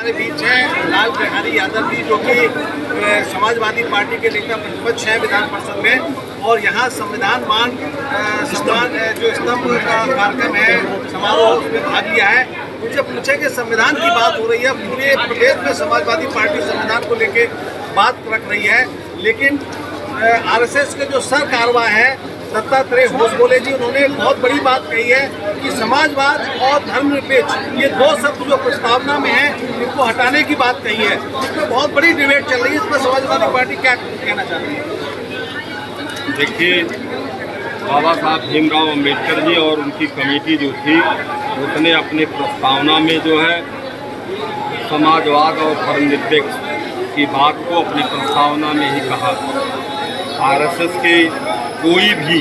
हमारे बीच हैं लाल बिहारी यादव जी, जो कि समाजवादी पार्टी के नेता प्रतिपक्ष हैं विधान परिषद में, और यहाँ संविधान मान सम्मान जो स्तंभ का कार्यक्रम है समारोह, उसमें भाग लिया है। उनसे पूछे कि संविधान की बात हो रही है, पूरे प्रदेश में समाजवादी पार्टी संविधान को लेके बात रख रही है, लेकिन आरएसएस के जो सर कारवा है दत्तात्रेय होसबोले जी, उन्होंने बहुत बड़ी बात कही है कि समाजवाद और धर्मनिरपेक्ष ये दो शब्द जो प्रस्तावना में है इनको हटाने की बात कही है। इसमें बहुत बड़ी डिबेट चल रही है, इस पर समाजवादी पार्टी क्या कहना चाहती है? देखिए, बाबा साहब भीमराव अंबेडकर जी और उनकी कमेटी जो थी उसने अपने प्रस्तावना में जो है समाजवाद और धर्मनिरपेक्ष की बात को अपनी प्रस्तावना में ही कहा। आरएसएस के कोई भी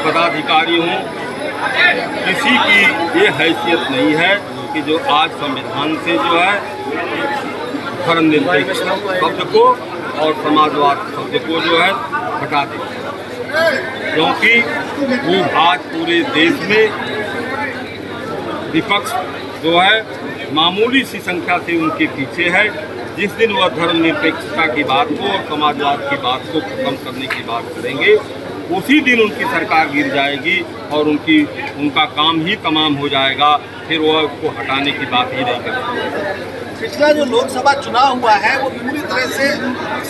पदाधिकारी हों, किसी की ये हैसियत नहीं है कि जो आज संविधान से जो है धर्मनिरपेक्ष शब्द को और समाजवाद शब्द को जो है हटा दे, क्योंकि वो आज पूरे देश में विपक्ष जो है मामूली सी संख्या से उनके पीछे है। जिस दिन वह धर्मनिरपेक्षता की बात को और समाजवाद की बात को खत्म करने की बात करेंगे, उसी दिन उनकी सरकार गिर जाएगी और उनका काम ही तमाम हो जाएगा। फिर वह उसको हटाने की बात ही नहीं करेंगे। पिछला जो लोकसभा चुनाव हुआ है वो पूरी तरह से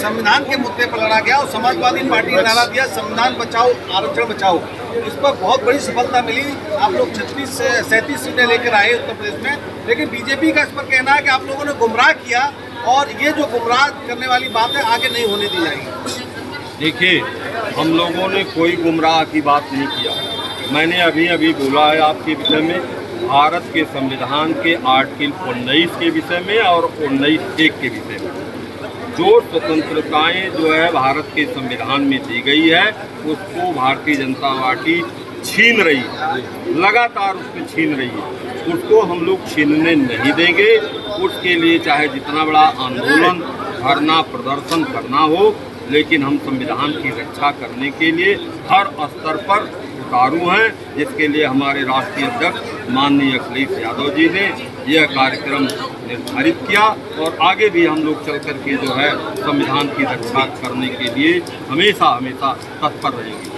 संविधान के मुद्दे पर लड़ा गया और समाजवादी पार्टी ने नारा दिया संविधान बचाओ आरक्षण बचाओ। इस पर बहुत बड़ी सफलता मिली। आप लोग 36 से 37 सीटें लेकर आए उत्तर प्रदेश में, लेकिन बीजेपी का इस पर कहना है कि आप लोगों ने गुमराह किया और ये जो गुमराह करने वाली बात है आगे नहीं होने दी जाएगी। देखिए, हम लोगों ने कोई गुमराह की बात नहीं किया। मैंने अभी बोला है आपके विषय में, भारत के संविधान के आर्टिकल 19 के विषय में और 19(1) के विषय में जो स्वतंत्रताएं जो है भारत के संविधान में दी गई है उसको भारतीय जनता पार्टी छीन रही है, लगातार उसको छीन रही है। उसको हम लोग छीनने नहीं देंगे। उसके लिए चाहे जितना बड़ा आंदोलन, धरना, प्रदर्शन करना हो, लेकिन हम संविधान की रक्षा करने के लिए हर स्तर पर उतारू हैं, जिसके लिए हमारे राष्ट्रीय अध्यक्ष माननीय अखिलेश यादव जी ने यह कार्यक्रम निर्धारित किया और आगे भी हम लोग चल कर के जो है संविधान की रक्षा करने के लिए हमेशा तत्पर रहेंगे।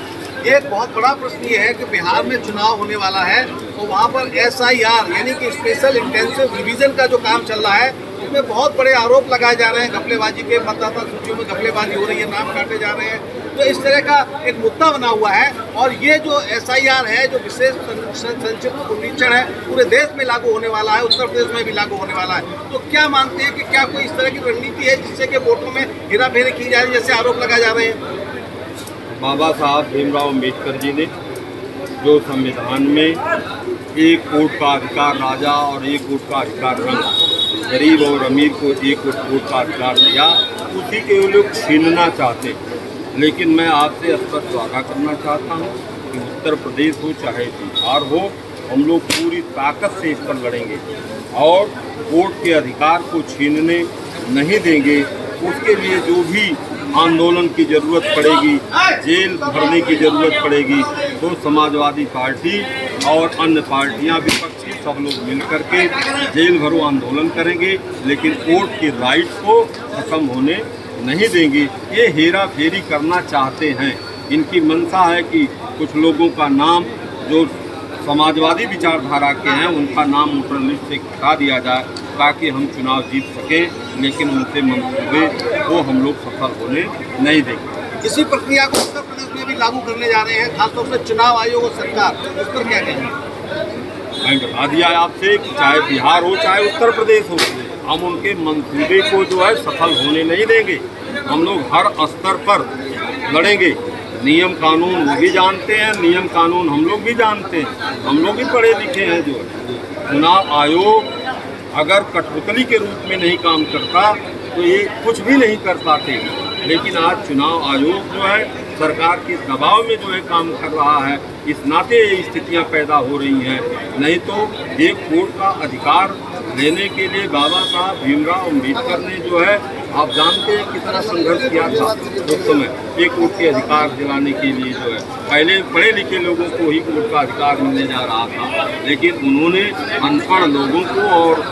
एक बहुत बड़ा प्रश्न ये है कि बिहार में चुनाव होने वाला है तो वहाँ पर SIR यानी कि स्पेशल इंटेंसिव रिवीजन का जो काम चल रहा है उसमें बहुत बड़े आरोप लगाए जा रहे हैं घपलेबाजी के, मतदाता सूचियों में घपलेबाजी हो रही है, नाम काटे जा रहे हैं। तो इस तरह का एक मुद्दा बना हुआ है और ये जो SIR है जो विशेष संक्षिप्त पुनरीक्षण है पूरे देश में लागू होने वाला है, उत्तर प्रदेश में भी लागू होने वाला है। तो क्या मानते हैं कि क्या कोई इस तरह की रणनीति है जिससे कि वोटों में हेराफेरी की जा रही है, जैसे आरोप लगाए जा रहे हैं? बाबा साहब भीमराव अंबेडकर जी ने जो संविधान में एक वोट का अधिकार राजा और एक वोट का अधिकार रंग, गरीब और अमीर को एक वोट का अधिकार दिया, उसी के वो लोग छीनना चाहते हैं। लेकिन मैं आपसे स्पष्ट वादा करना चाहता हूँ कि उत्तर प्रदेश हो चाहे बिहार हो, हम लोग पूरी ताकत से इस पर लड़ेंगे और वोट के अधिकार को छीनने नहीं देंगे। उसके लिए जो भी आंदोलन की ज़रूरत पड़ेगी, जेल भरने की ज़रूरत पड़ेगी, तो समाजवादी पार्टी और अन्य पार्टियां विपक्षी सब लोग मिल करके जेल भरो आंदोलन करेंगे, लेकिन वोट के राइट को ख़त्म होने नहीं देंगे। ये हेरा फेरी करना चाहते हैं। इनकी मंशा है कि कुछ लोगों का नाम जो समाजवादी विचारधारा के हैं उनका नाम वोटर लिस्ट से हटा दिया जाए ताकि हम चुनाव जीत सकें, लेकिन उनसे मंसूबे वो हम लोग सफल होने नहीं देंगे। इसी प्रक्रिया को उत्तर प्रदेश में भी लागू करने जा रहे हैं, खासतौर से चुनाव आयोग और सरकार, उस पर क्या कहेंगे? मैं बता दिया आपसे कि चाहे बिहार हो चाहे उत्तर प्रदेश हो, हम उनके मंसूबे को जो है सफल होने नहीं देंगे। हम लोग हर स्तर पर लड़ेंगे। नियम कानून वो भी जानते हैं, नियम कानून हम लोग भी जानते हैं, हम लोग भी पढ़े लिखे हैं। जो चुनाव आयोग अगर कठपुतली के रूप में नहीं काम करता तो ये कुछ भी नहीं कर पाते, लेकिन आज चुनाव आयोग जो है सरकार के दबाव में जो है काम कर रहा है, इस नाते ये स्थितियां पैदा हो रही हैं। नहीं तो एक वोट का अधिकार लेने के लिए बाबा साहब भीमराव अंबेडकर ने जो है, आप जानते हैं कितना संघर्ष किया था उस समय एक वोट के अधिकार दिलाने के लिए। जो है पहले पढ़े लिखे लोगों को ही वोट का अधिकार मिलने जा रहा था, लेकिन उन्होंने अनपढ़ लोगों को और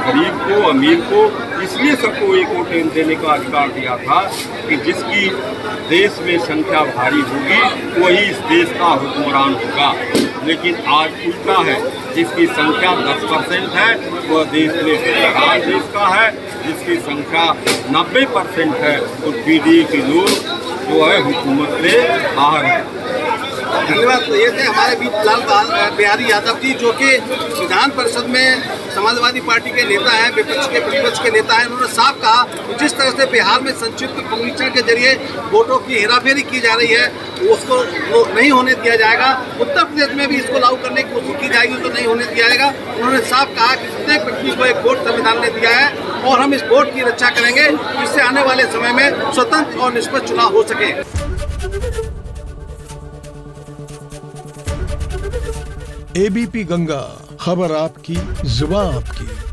गरीब को, अमीर को इसलिए सबको एक वोट देने का अधिकार दिया था कि जिसकी देश में संख्या भारी होगी वही इस देश का हुक्मरान होगा। लेकिन आज उल्टा है, जिसकी संख्या 10% है वह देश में हुक्मरान देश का है, जिसकी संख्या 90% है वो पीढ़ी के लोग जो है हुकूमत से बाहर है। धन्यवाद। तो ये थे हमारे बीच लाल बिहारी यादव जी, जो कि विधान परिषद में समाजवादी पार्टी के नेता हैं, विपक्ष के प्रतिपक्ष के नेता हैं। उन्होंने साफ कहा कि जिस तरह से बिहार में संक्षिप्त पुनरीक्षण के जरिए वोटों की हेराफेरी की जा रही है उसको नहीं होने दिया जाएगा। उत्तर प्रदेश में भी इसको लागू करने की कोशिश की जाएगी तो नहीं होने दिया जाएगा। उन्होंने साफ कहा कि प्रत्येक व्यक्ति को एक वोट संविधान ने दिया है और हम इस वोट की रक्षा करेंगे जिससे आने वाले समय में स्वतंत्र और निष्पक्ष चुनाव हो सके। एबीपी गंगा, खबर आपकी, जुबान आपकी।